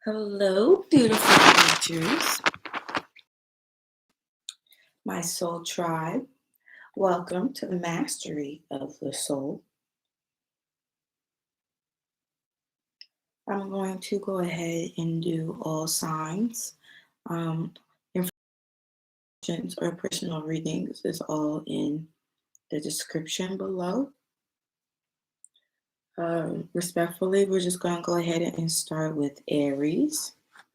Hello, beautiful creatures, my soul tribe. Welcome to the mastery of the soul. I'm going to go ahead and do all signs. Information or personal readings is all in the description below. Respectfully, we're just going to go ahead and start with Aries.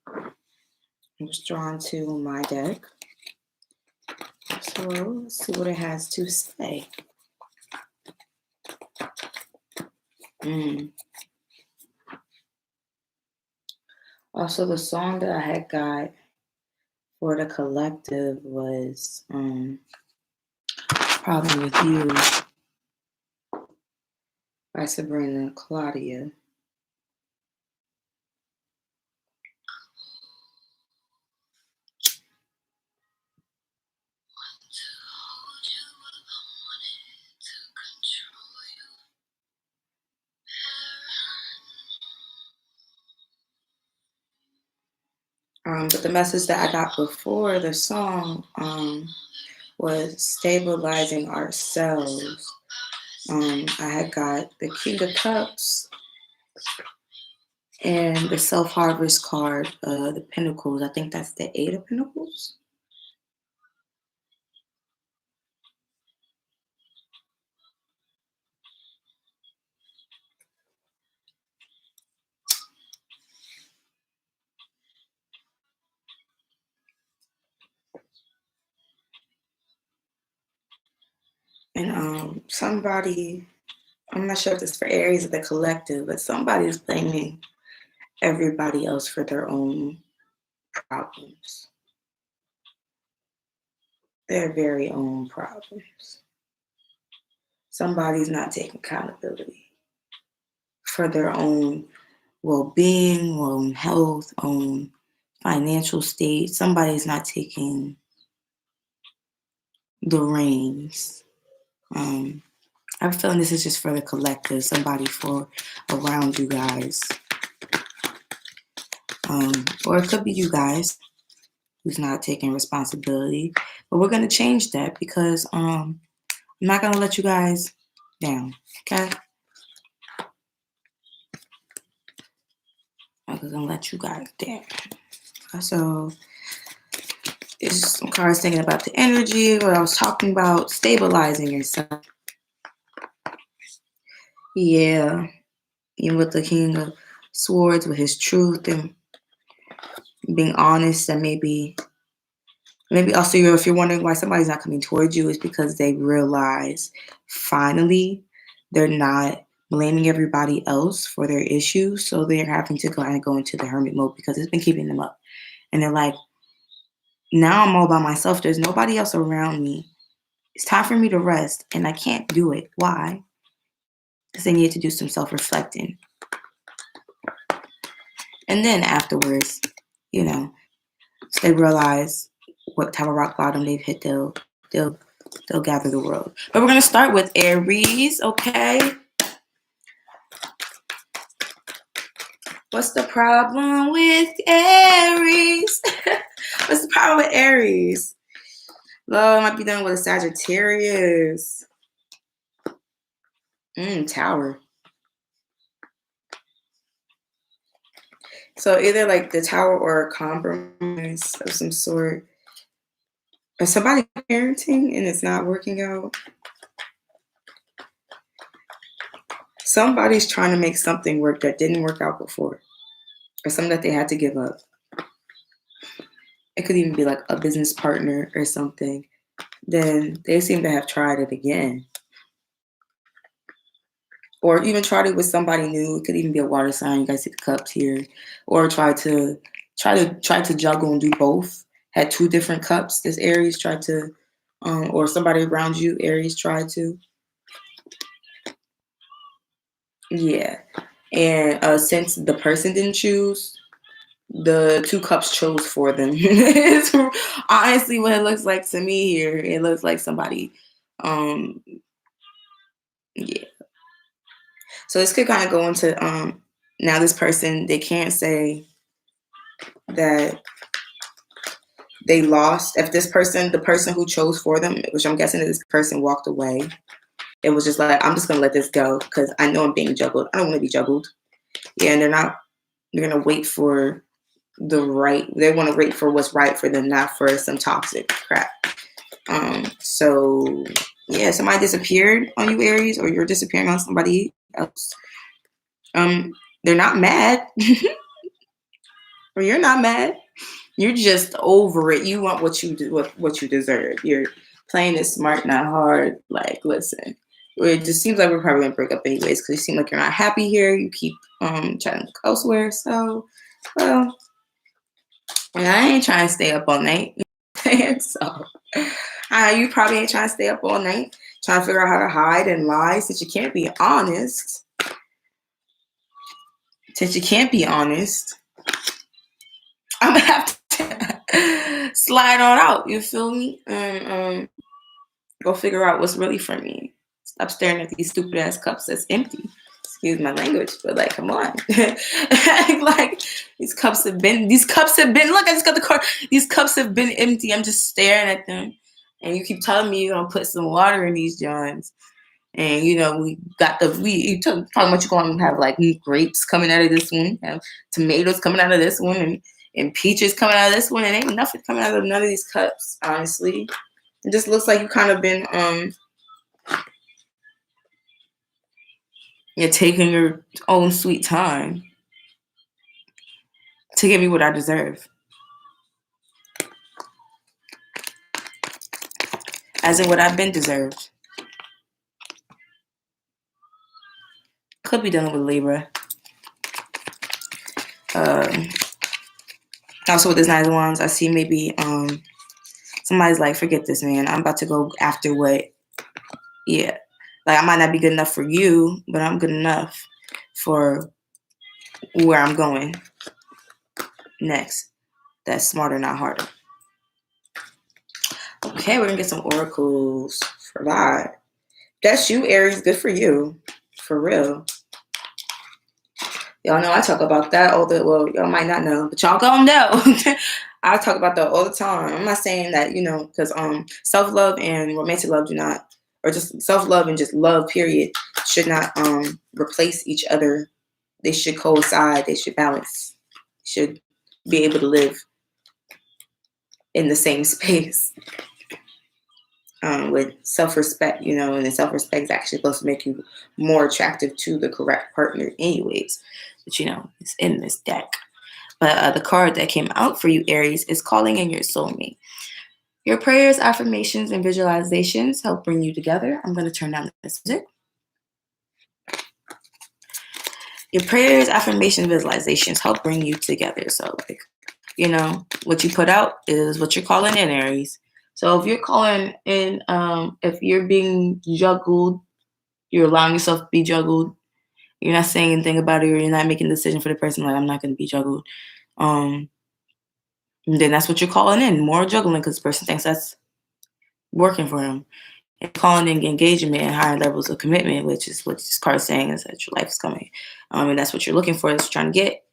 I'm just drawn to my deck. So let's see what it has to say. Also, the song that I had got for the collective was Problem With You by Sabrina and Claudio. But the message that I got before the song was stabilizing ourselves. I had got the King of Cups and the Self-Harvest card, the Pentacles. I think that's the Eight of Pentacles. And somebody, I'm not sure if it's for Aries or the collective, but somebody is blaming everybody else for their own problems. Their very own problems. Somebody's not taking accountability for their own well-being, own health, own financial state. Somebody's not taking the reins. I'm feeling this is just for the collective, somebody for around you guys. Or it could be you guys who's not taking responsibility. But we're going to change that because I'm not going to let you guys down, okay? I'm going to let you guys down. So it's some cards thinking about the energy, what I was talking about, stabilizing yourself. Yeah. Even with the King of Swords, with his truth and being honest, and maybe also if you're wondering why somebody's not coming towards you, is because they realize finally they're not blaming everybody else for their issues. So they're having to go into the hermit mode because it's been keeping them up. And they're like, now I'm all by myself. There's nobody else around me. It's time for me to rest, and I can't do it. Why? Because they need to do some self-reflecting. And then afterwards, they realize what type of rock bottom they've hit, they'll gather the world. But we're going to start with Aries, okay? What's the problem with Aries? What's the problem with Aries? Love might be done with a Sagittarius. Tower. So either like the Tower or a compromise of some sort. Or somebody parenting and it's not working out. Somebody's trying to make something work that didn't work out before. Or something that they had to give up. It could even be like a business partner or something. Then they seem to have tried it again. Or even tried it with somebody new. It could even be a water sign. You guys see the cups here. Or try to juggle and do both. Had two different cups. This Aries tried to, or somebody around you, Aries tried to. Yeah. And since the person didn't choose, the two cups chose for them. It's honestly what it looks like to me here. It looks like somebody, yeah. So this could kind of go into, now this person, they can't say that they lost. If this person, the person who chose for them, which I'm guessing this person walked away, it was just like, I'm just gonna let this go because I know I'm being juggled. I don't want to be juggled. Yeah, and they're gonna wait for they want to wait for what's right for them, not for some toxic crap. So yeah, somebody disappeared on you, Aries, or you're disappearing on somebody else. They're not mad. Or you're not mad. You're just over it. You want what you do, what you deserve. You're playing it smart, not hard. Like, listen, it just seems like we're probably gonna break up anyways because you seem like you're not happy here. You keep trying to look elsewhere. So, well, and I ain't trying to stay up all night. So, you probably ain't trying to stay up all night trying to figure out how to hide and lie since you can't be honest. Since you can't be honest, I'm gonna have to slide on out. You feel me? And go figure out what's really for me. Stop staring at these stupid ass cups that's empty. Excuse my language, but like, come on. Like these cups have been. Look, I just got the card. These cups have been empty. I'm just staring at them, and you keep telling me you're gonna put some water in these Johns. And you know you talking about you going to have like grapes coming out of this one, have tomatoes coming out of this one, and peaches coming out of this one, and ain't nothing coming out of none of these cups. Honestly, it just looks like you kind of been you're taking your own sweet time to give me what I deserve, as in what I've been deserved. Could be dealing with Libra. Also with this Nine of Wands, I see maybe somebody's like, forget this, man. I'm about to go after what, yeah. Like I might not be good enough for you, but I'm good enough for where I'm going next. That's smarter, not harder. Okay, we're gonna get some oracles for that. That's you, Aries. Good for you. For real. Y'all know I talk about that all the, well, y'all might not know, but y'all gonna know. I talk about that all the time. I'm not saying that, you know, because self-love and romantic love do not, or just self-love and just love, period, should not replace each other. They should coincide. They should balance. Should be able to live in the same space. With self-respect, you know, and then self-respect is actually supposed to make you more attractive to the correct partner anyways. But, you know, it's in this deck. But the card that came out for you, Aries, is calling in your soulmate. Your prayers, affirmations, and visualizations help bring you together. I'm going to turn down this music. Your prayers, affirmations, visualizations help bring you together. So, like, you know, what you put out is what you're calling in, Aries. So if you're calling in, if you're being juggled, you're allowing yourself to be juggled, you're not saying anything about it, or you're not making a decision for the person, like, I'm not going to be juggled, then that's what you're calling in, more juggling, because the person thinks that's working for him. And calling in engagement and higher levels of commitment, which is what this card is saying, is that your life is coming. And that's what you're looking for, is trying to get.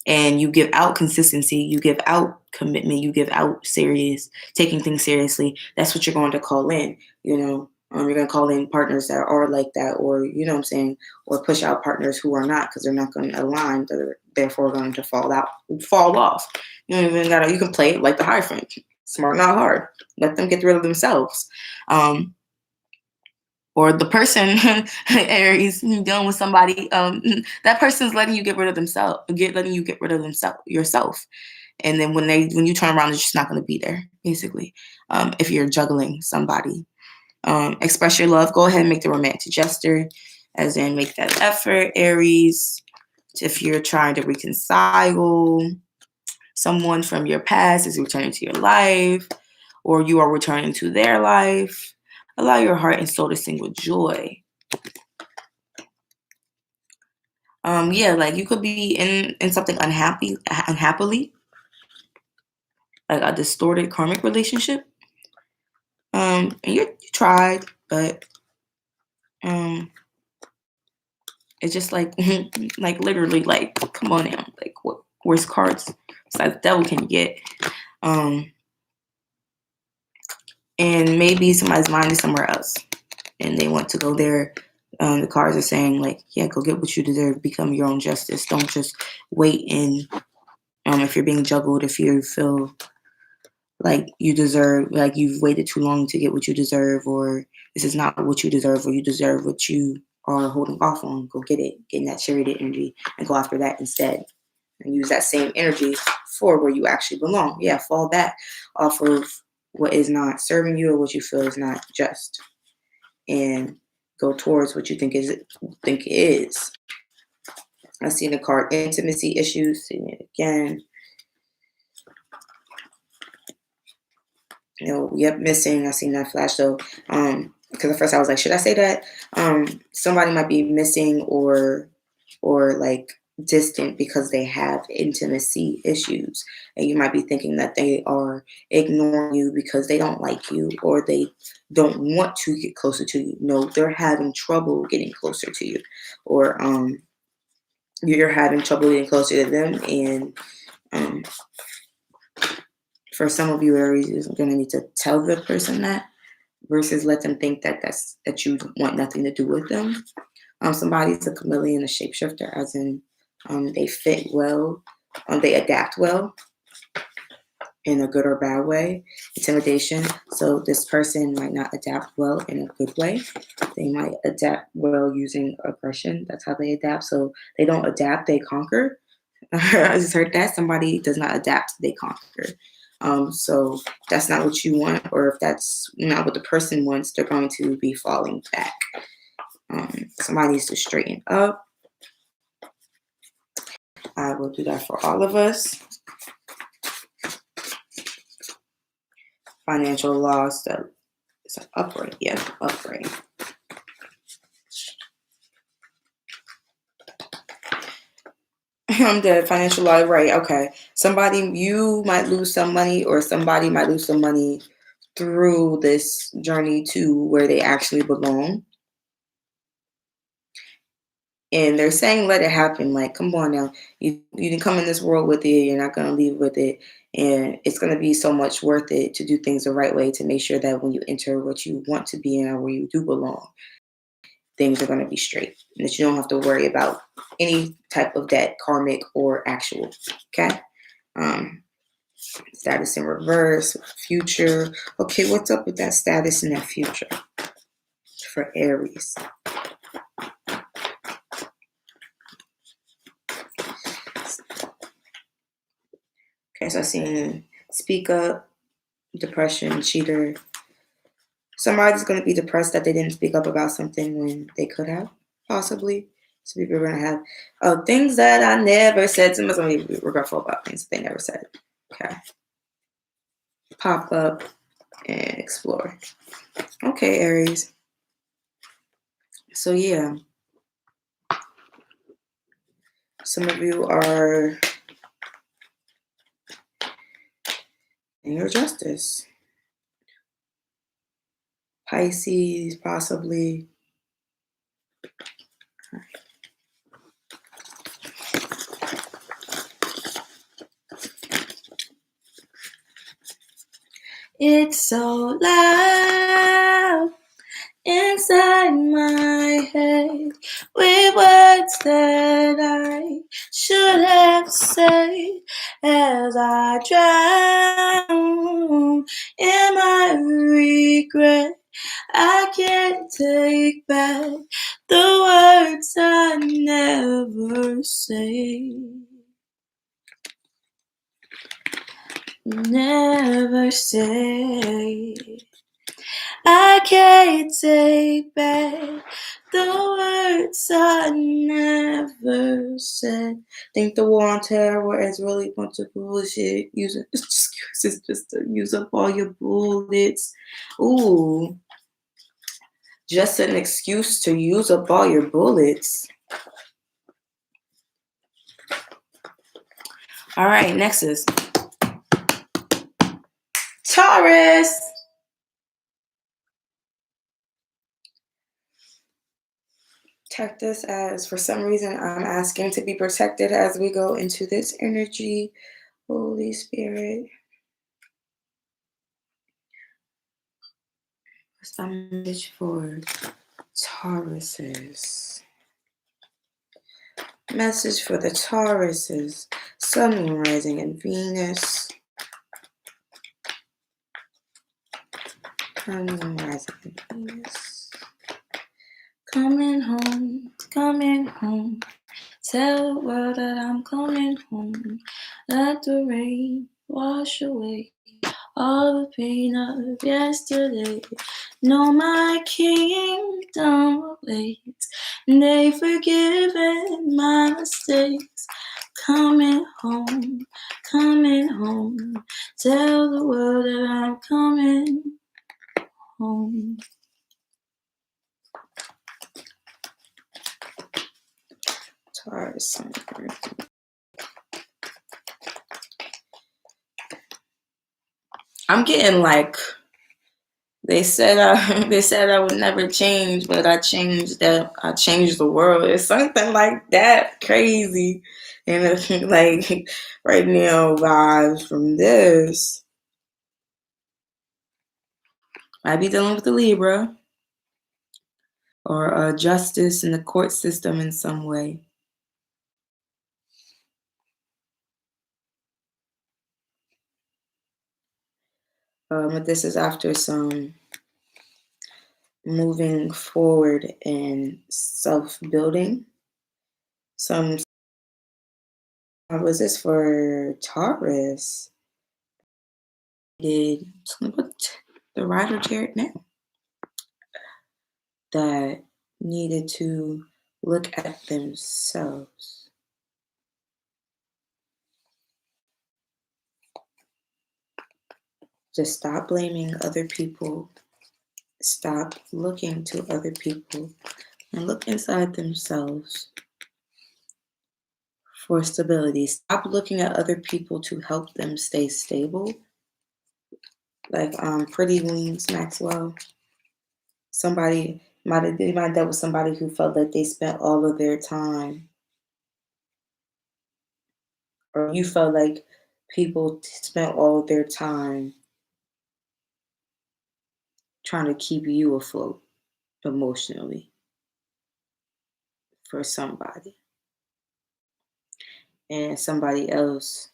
And you give out consistency, you give out commitment, you give out taking things seriously. That's what you're going to call in, you know. You're going to call in partners that are like that, or, you know what I'm saying, or push out partners who are not, because they're not going to align, they're therefore going to fall off. You don't even gotta, you can play it like the Hierophant. Smart, not hard. Let them get rid of themselves. Or the person, Aries, dealing with somebody, that person's letting you get rid of yourself. And then when you turn around, it's just not going to be there, basically. If you're juggling somebody, express your love. Go ahead and make the romantic gesture, as in make that effort, Aries. If you're trying to reconcile someone from your past, is returning to your life, or you are returning to their life. Allow your heart and soul to sing with joy. Yeah, like you could be in something unhappily, like a distorted karmic relationship. And you tried, but it's just like like literally, like, come on now, like, where's cards besides the devil can you get? And maybe somebody's mind is somewhere else and they want to go there. The cards are saying, like, yeah, go get what you deserve. Become your own justice. Don't just wait and if you're being juggled, if you feel like you deserve, like you've waited too long to get what you deserve, or this is not what you deserve, or you deserve what you are holding off on, go get it. Get in that chariot energy and go after that instead. And use that same energy for where you actually belong. Yeah, fall back off of what is not serving you or what you feel is not just. And go towards what you think is. I see the card intimacy issues, seeing it again. Yep, missing. I seen that flash though. Because at first I was like, should I say that? Somebody might be missing or like distant because they have intimacy issues, and you might be thinking that they are ignoring you because they don't like you or they don't want to get closer to you. No, they're having trouble getting closer to you, or you're having trouble getting closer to them, and for some of you, Aries, is going to need to tell the person that versus let them think that you want nothing to do with them. Somebody's a chameleon, a shapeshifter, as in they fit well, they adapt well in a good or bad way. Intimidation. So this person might not adapt well in a good way. They might adapt well using aggression. That's how they adapt. So they don't adapt, they conquer. I just heard that. Somebody does not adapt, they conquer. So that's not what you want, or if that's not what the person wants, they're going to be falling back. Somebody needs to straighten up. I will do that for all of us. Financial loss, that is an upgrade. Yeah, upgrade. I'm dead. Financial loss, right? Okay. You might lose some money, or somebody might lose some money through this journey to where they actually belong. And they're saying, let it happen. Like, come on now. You didn't come in this world with it. You're not going to leave with it. And it's going to be so much worth it to do things the right way, to make sure that when you enter what you want to be in or where you do belong, things are going to be straight. And that you don't have to worry about any type of debt, karmic or actual. Okay? Status in reverse, future. Okay, what's up with that status in that future for Aries? Okay, so I see speak up, depression, cheater. Somebody's going to be depressed that they didn't speak up about something when they could have, possibly. So people are going to have things that I never said. Somebody's going to be regretful about things they never said. Okay. Pop up and explore. Okay, Aries. So yeah. Some of you are in your justice. Pisces, possibly. It's so loud inside my head with words that I should have said as I drown in my regret. I can't take back the words I never say. Never say. I can't take back the words I never said. Think the war on terror is really a bunch of bullshit. Using excuses just to use up all your bullets. Ooh. Just an excuse to use up all your bullets. All right, next is Taurus. Protect us, as for some reason I'm asking to be protected as we go into this energy Holy Spirit. What's the message for Tauruses? Message for the Tauruses. Sun, Moon, Rising, and Venus. Sun, Moon, Rising, and Venus. Coming home, coming home. Tell the world that I'm coming home. Let the rain wash away all the pain of yesterday. No, my kingdom awaits. They've forgiven my mistakes. Coming home, coming home. Tell the world that I'm coming home. Taurus. I'm getting like they said I would never change, but I changed that. I changed the world. It's something like that crazy, and it's like right now vibes from this. Might be dealing with the Libra or justice in the court system in some way. But this is after some moving forward and self-building. Some was this for Taurus? Did put the rider Jared now that needed to look at themselves. Just stop blaming other people. Stop looking to other people and look inside themselves for stability. Stop looking at other people to help them stay stable. Like Pretty Wings Maxwell. Somebody might have dealt with somebody who felt like they spent all of their time, or you felt like people spent all of their time trying to keep you afloat emotionally for somebody. And somebody else,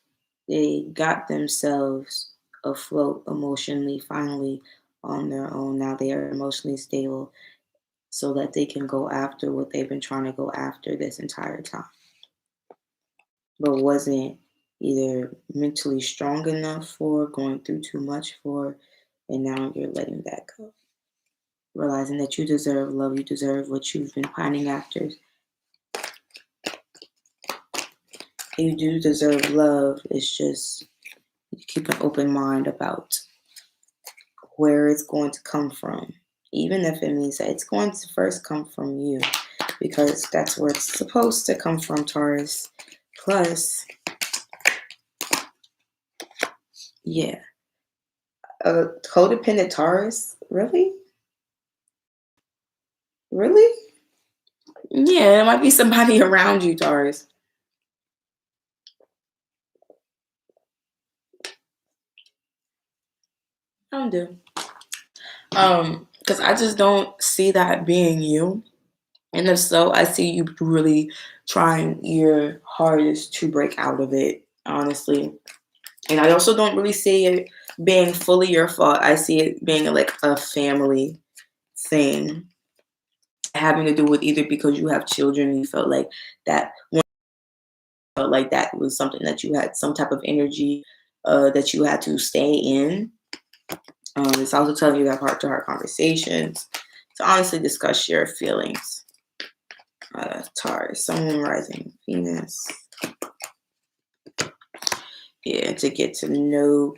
they got themselves afloat emotionally, finally on their own. Now they are emotionally stable so that they can go after what they've been trying to go after this entire time. But wasn't either mentally strong enough for, going through too much for, and now you're letting that go. Realizing that you deserve love, you deserve what you've been pining after. You do deserve love. It's just you keep an open mind about where it's going to come from, even if it means that it's going to first come from you, because that's where it's supposed to come from, Taurus. Plus, yeah, a codependent Taurus, really? Really? Yeah, it might be somebody around you, Taurus. I don't do. Because I just don't see that being you. And if so, I see you really trying your hardest to break out of it, honestly. And I also don't really see it being fully your fault. I see it being like a family thing, having to do with either because you have children, you felt like that was something that you had some type of energy that you had to stay in. It's also telling you to have heart-to-heart conversations to honestly discuss your feelings. Taurus, Sun, Moon, Rising, Venus. Yeah, to get to know.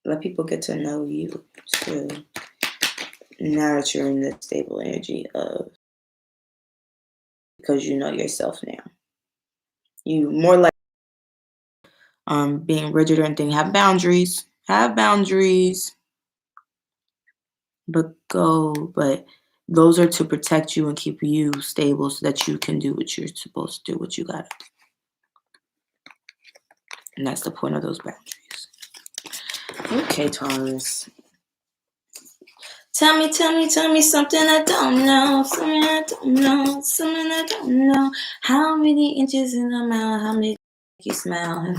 Let people get to know you too. Now that you're in the stable energy of, because you know yourself now. You more like being rigid or anything. Have boundaries. Have boundaries. But Those are to protect you and keep you stable so that you can do what you're supposed to do, what you gotta do. And that's the point of those boundaries. Okay, Taurus. Tell me something I don't know. Something I don't know. Something I don't know. How many inches in a mile? How many you smell?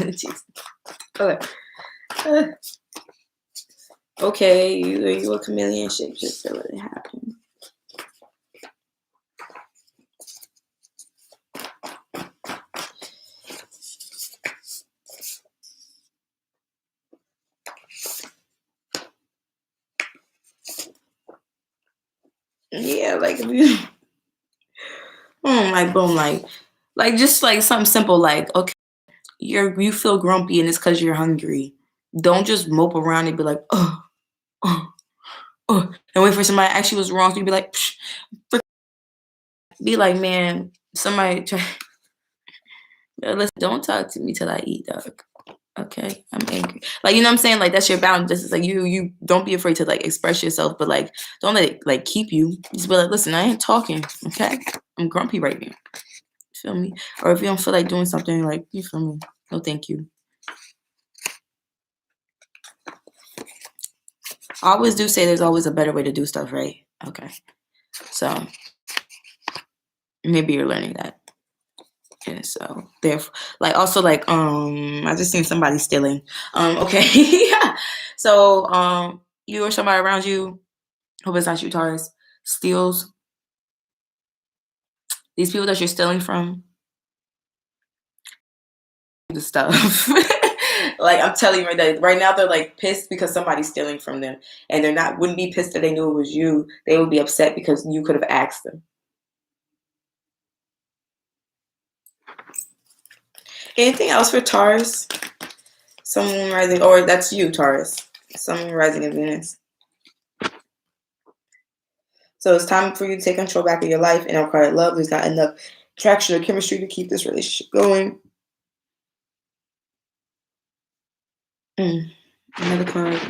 Okay, you a chameleon shapeshifter. What happened? Yeah, like boom, like just like something simple, like okay, you feel grumpy and it's because you're hungry. Don't just mope around and be like, oh, and wait for somebody to ask you what's wrong. So you be like, be like, man, somebody try. Listen, don't talk to me till I eat, dog. Okay, I'm angry. Like, you know what I'm saying? Like, that's your boundary. This is like you don't be afraid to like express yourself, but like don't let it like keep you. Just be like, listen, I ain't talking. Okay, I'm grumpy right now. Feel me? Or if you don't feel like doing something, like, you feel me? No, thank you. I always do say there's always a better way to do stuff, right? Okay, so maybe you're learning that. Yeah, so therefore, like also like I just seen somebody stealing. Okay, yeah. So you or somebody around you, hope it's not you, Taurus, steals. These people that you're stealing from, the stuff. Like I'm telling you right now they're like pissed because somebody's stealing from them, and wouldn't be pissed that they knew it was you. They would be upset because you could have asked them. Anything else for Taurus? Sun rising, or that's you, Taurus. Sun rising in Venus. So it's time for you to take control back of your life and acquire love. There's not enough attraction or chemistry to keep this relationship going. Another card.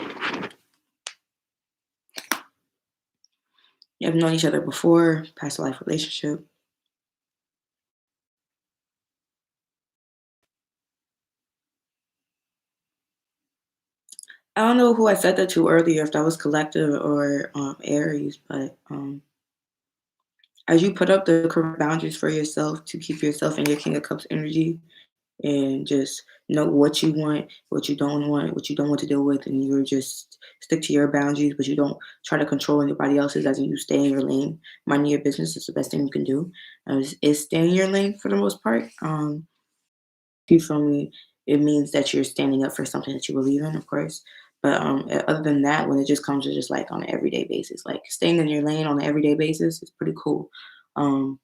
You have known each other before, past life relationship. I don't know who I said that to earlier, if that was collective or Aries, but as you put up the correct boundaries for yourself to keep yourself in your King of Cups energy and just know what you want, what you don't want to deal with, and you just stick to your boundaries, but you don't try to control anybody else's, as in you stay in your lane, minding your business is the best thing you can do. Is stay in your lane for the most part. If you feel me, it means that you're standing up for something that you believe in, of course. But other than that, when it just comes to just like on an everyday basis, like staying in your lane on an everyday basis is pretty cool. Because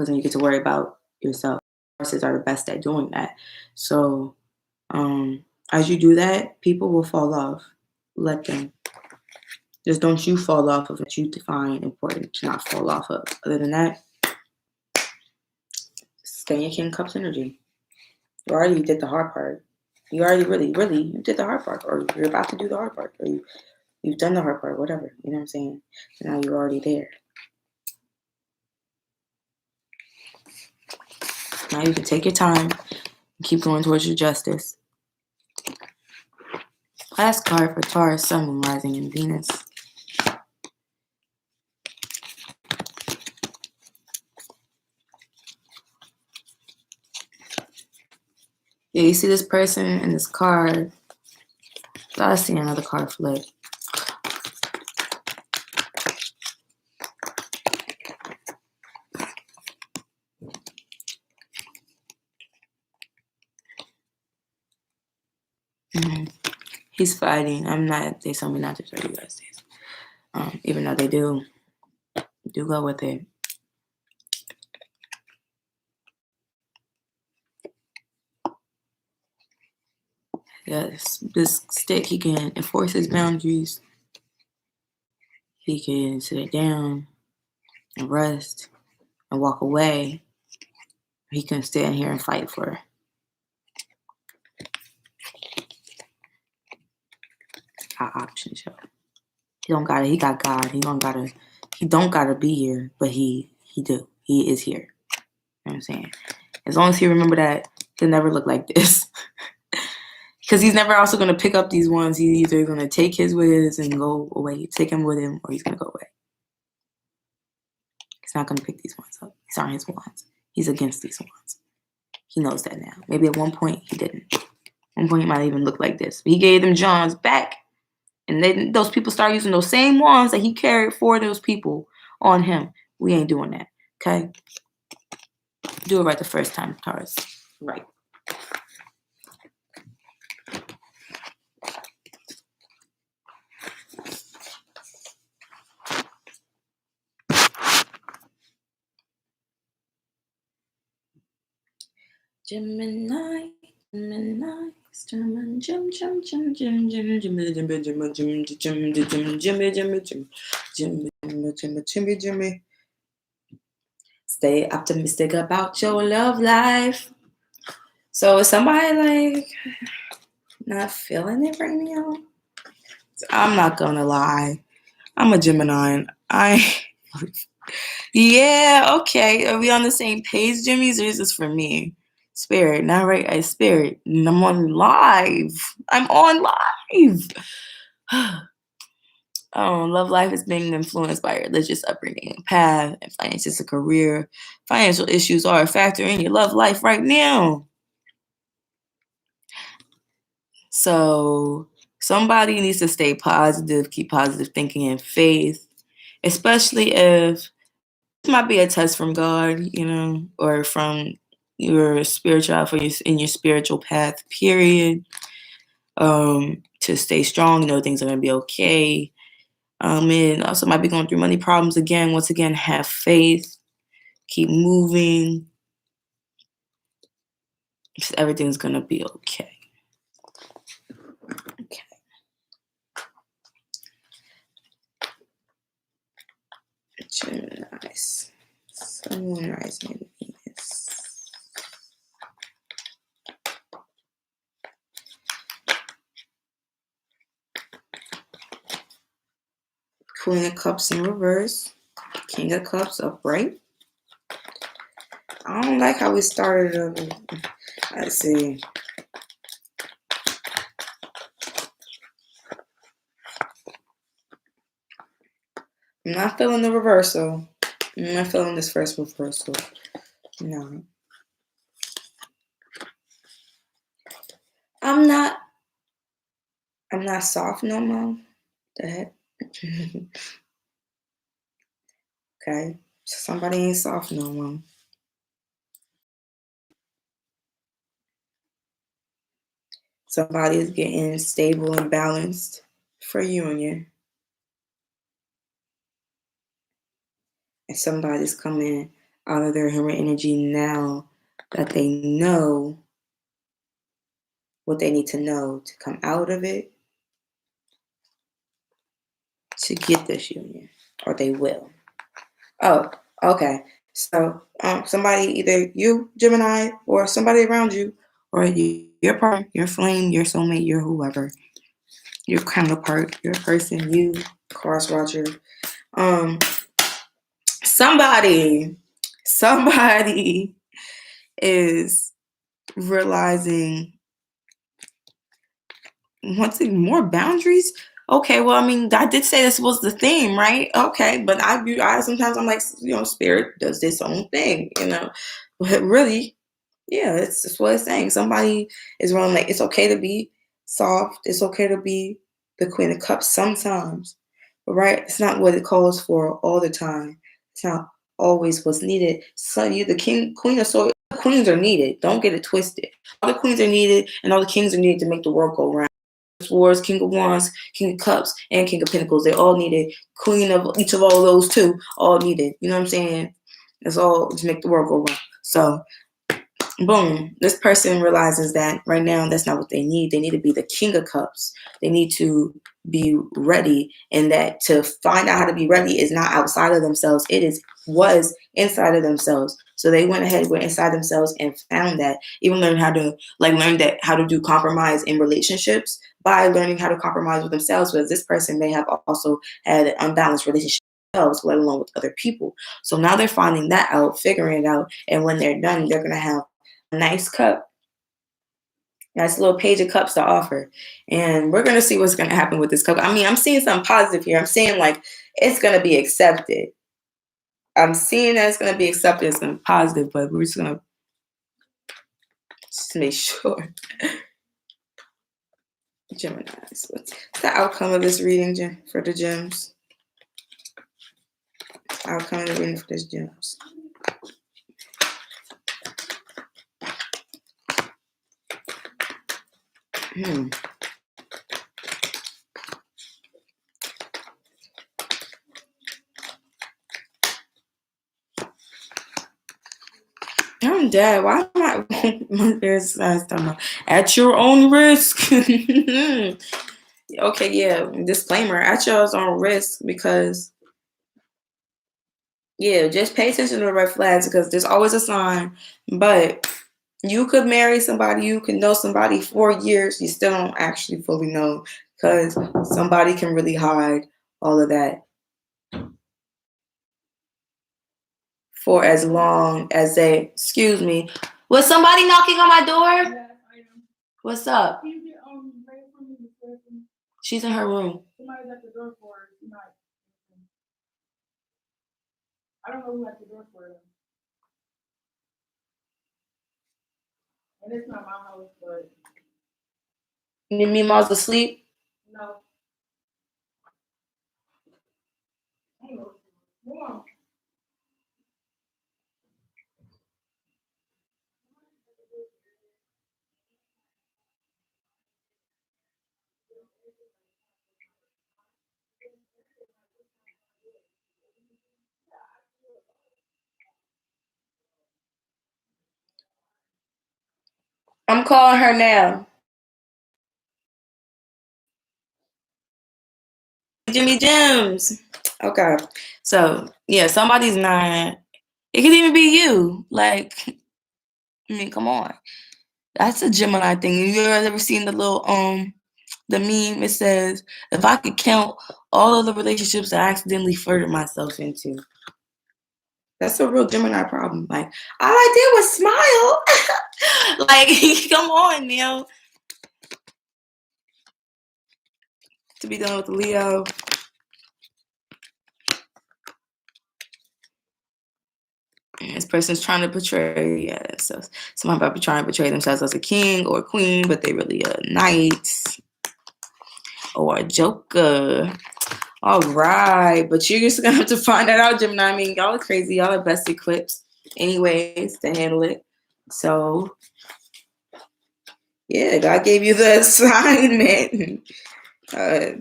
then you get to worry about yourself. Horses are the best at doing that. So as you do that, people will fall off. Let them. Just don't you fall off of what you define important to not fall off of. Other than that, stay in your King Cups energy. You already did the hard part. You already really, you did the hard part, or you're about to do the hard part, or you've done the hard part, whatever. You know what I'm saying? So now you're already there. Now you can take your time and keep going towards your justice. Last card for Taurus, Sun, Moon, Rising, and Venus. Yeah, you see this person in this card. I see another card flip. He's fighting. They told me not to show you guys this. Even though they do go with it. Yes, this stick, he can enforce his boundaries. He can sit down and rest and walk away. He can stand here and fight for our options, y'all. He got God. He don't gotta be here, but he do. He is here. You know what I'm saying? As long as he remember that, he'll never look like this. Because he's never also going to pick up these ones. He's either going to take his with his and go away, take him with him, or he's going to go away. He's not going to pick these ones up. These aren't his ones. He's against these ones. He knows that now. Maybe at one point he didn't. At one point he might even look like this. But he gave them Johns back. And then those people start using those same wands that he carried for those people on him. We ain't doing that. Okay? Do it right the first time, cards. Right. Gemini, Gemini, Jim, Jim, Jim, Jim, Jim, Jim, Jimmy, Jimmy, Jimmy, Jimmy, Jimmy, Jimmy, Jimmy, Jimmy, Jimmy, Jimmy, Jimmy. Stay optimistic about your love life. So is somebody like not feeling it right now? I'm not gonna lie. I'm a Gemini. Yeah, okay. Are we on the same page, Jimmy's, or is this for me? Spirit, not right. Spirit. I'm on live. Love life is being influenced by your religious upbringing, path, and finances, a career. Financial issues are a factor in your love life right now. So somebody needs to stay positive, keep positive thinking and faith, especially if this might be a test from God, or from your spiritual in your spiritual path, period. To stay strong, things are gonna be okay. And also might be going through money problems again. Once again, have faith, keep moving. Everything's gonna be okay. Okay. Gemini's. Someone rising in Venus. Queen of Cups in reverse. King of Cups upright. I don't like how we started. Let's see. I'm not feeling the reversal. I'm not feeling this first reversal. No. I'm not soft no more. The heck? Okay. Somebody ain't soft no more. Somebody is getting stable and balanced for union. And somebody's coming out of their human energy now that they know what they need to know to come out of it to get this union, or they will. Oh, okay. So somebody, either you, Gemini, or somebody around you, or your partner, your flame, your soulmate, your whoever, your counterpart, your person, you, cross-watcher, somebody is realizing, wanting more boundaries. Okay, well, I mean, I did say this was the theme, right? Okay, but I sometimes I'm like, spirit does this own thing, but really, yeah, it's just what it's saying. Somebody is wrong. Like, it's okay to be soft. It's okay to be the Queen of Cups sometimes, but right, it's not what it calls for all the time. It's not always what's needed. So you, the Queen of Swords, queens are needed. Don't get it twisted. All the queens are needed, and all the kings are needed to make the world go round. Swords, King of Wands, King of Cups, and King of Pentacles. They all needed. Queen of each of all those two, all needed. You know what I'm saying? It's all to make the world go round. So, boom, this person realizes that right now that's not what they need. They need to be the King of Cups. They need to be ready, and that to find out how to be ready is not outside of themselves. It was inside of themselves. So they went inside themselves and found that. Even learn how to do compromise in relationships, by learning how to compromise with themselves, because this person may have also had an unbalanced relationship with themselves, let alone with other people. So now they're finding that out, figuring it out, and when they're done, they're gonna have a nice cup, nice little page of cups to offer. And we're gonna see what's gonna happen with this cup. I mean, I'm seeing something positive here. I'm seeing like it's gonna be accepted. I'm seeing that it's gonna be accepted, it's gonna be positive, but we're just gonna just make sure. Gemini's. What's the outcome of this reading for the gems? Outcome of the reading for this gems. I'm dead. Why am I? There's at your own risk. Okay, yeah. Disclaimer: at your own risk, because yeah, just pay attention to the red flags, because there's always a sign. But you could marry somebody, you can know somebody for years, you still don't actually fully know, because somebody can really hide all of that for as long as they. Excuse me. Was somebody knocking on my door? Yes, I am. What's up? Can you get Ray from me? She's in her room. Somebody's at the door for her tonight. I don't know who at the door for her. And it's not my house, but. You mean Mom's asleep? No. Mom. I'm calling her now. Jimmy Jims. Okay. So, yeah, somebody's not. It could even be you. Like, I mean, come on. That's a Gemini thing. You ever seen the little, the meme? It says, if I could count all of the relationships I accidentally flirted myself into. That's a real Gemini problem. Like, all I did was smile. Like, come on, Neil. To be done with the Leo. And this person's trying to portray, yeah, so somebody might be trying to portray themselves as a king or a queen, but they really a knight or a joker. All right, but you're just gonna have to find that out, Gemini. I mean, y'all are crazy. Y'all are best equipped, anyways, to handle it. So, yeah, God gave you the assignment.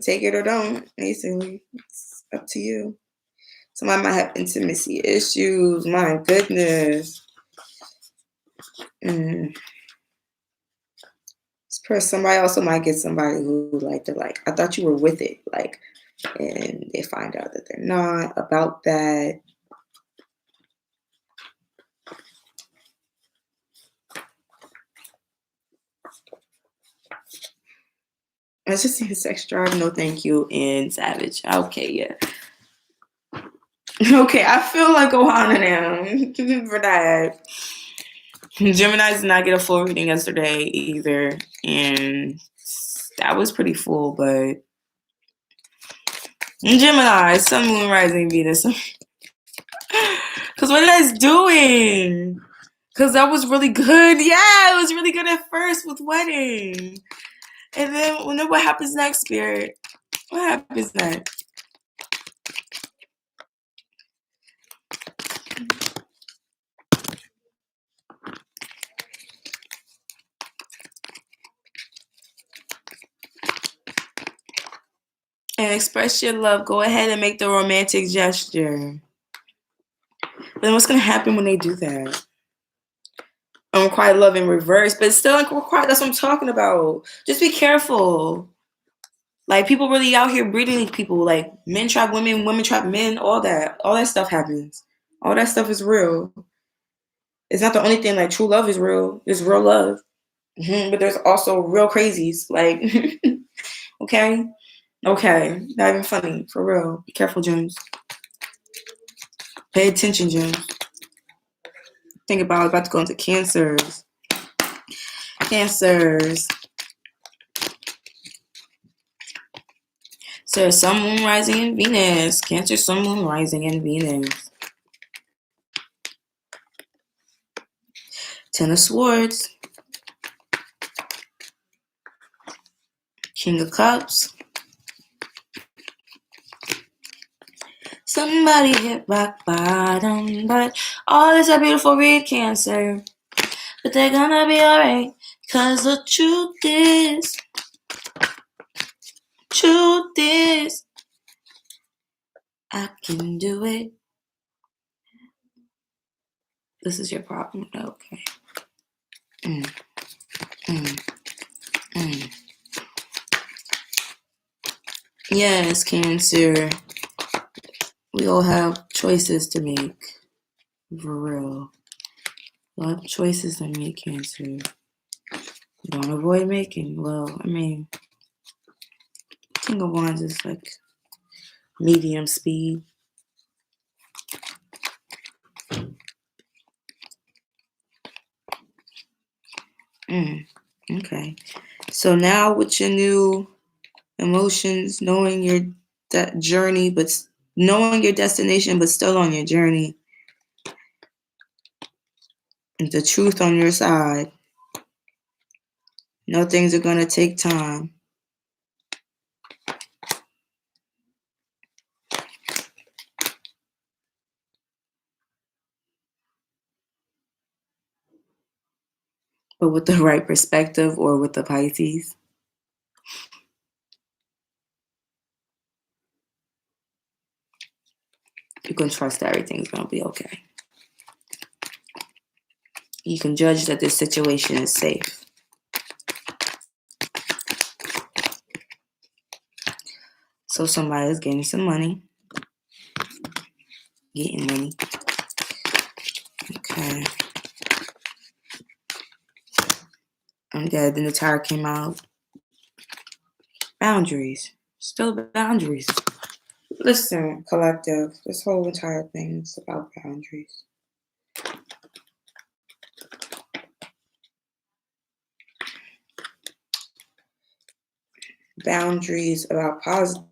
Take it or don't. Basically, it's up to you. Somebody might have intimacy issues. My goodness. Somebody also might get somebody who like they're like, I thought you were with it, like, and they find out that they're not about that. I just see sex drive, no thank you, and savage. Okay, yeah. Okay, I feel like Ohana now for that. Gemini did not get a full reading yesterday either, and that was pretty full, but Gemini, Sun, Moon, Rising, Venus. Because what are you guys doing? Because that was really good. Yeah, it was really good at first with wedding. And then what happens next, Spirit? What happens next? And express your love. Go ahead and make the romantic gesture. But then what's going to happen when they do that? Unrequited love in reverse, but it's still unrequited. That's what I'm talking about. Just be careful. Like, people really out here breeding people. Like, men trap women, women trap men, all that. All that stuff happens. All that stuff is real. It's not the only thing. Like, true love is real. It's real love. But there's also real crazies. Like, Okay? Okay. Not even funny. For real. Be careful, Gems. Pay attention, Gems. Think about to go into Cancers. Cancers. So Sun, Moon, Rising, in Venus. Cancer, Sun, Moon, Rising, in Venus. Ten of Swords. King of Cups. Somebody hit rock bottom, but all is a beautiful read, Cancer. But they're gonna be alright, cause the truth is, I can do it. This is your problem. Okay. Yes, Cancer. We all have choices to make. For real. We all have choices to make, Cancer. Don't avoid making. Well, I mean, King of Wands is like medium speed. Okay. So now with your new emotions, knowing your journey, but knowing your destination, but still on your journey, and the truth on your side, know things are going to take time. But with the right perspective, or with the Pisces, you can trust that everything's going to be okay. You can judge that this situation is safe. So somebody is getting some money. Getting money. Okay. I'm dead. Then the tower came out. Boundaries. Still boundaries. Listen, collective, this whole entire thing is about boundaries. Boundaries about positive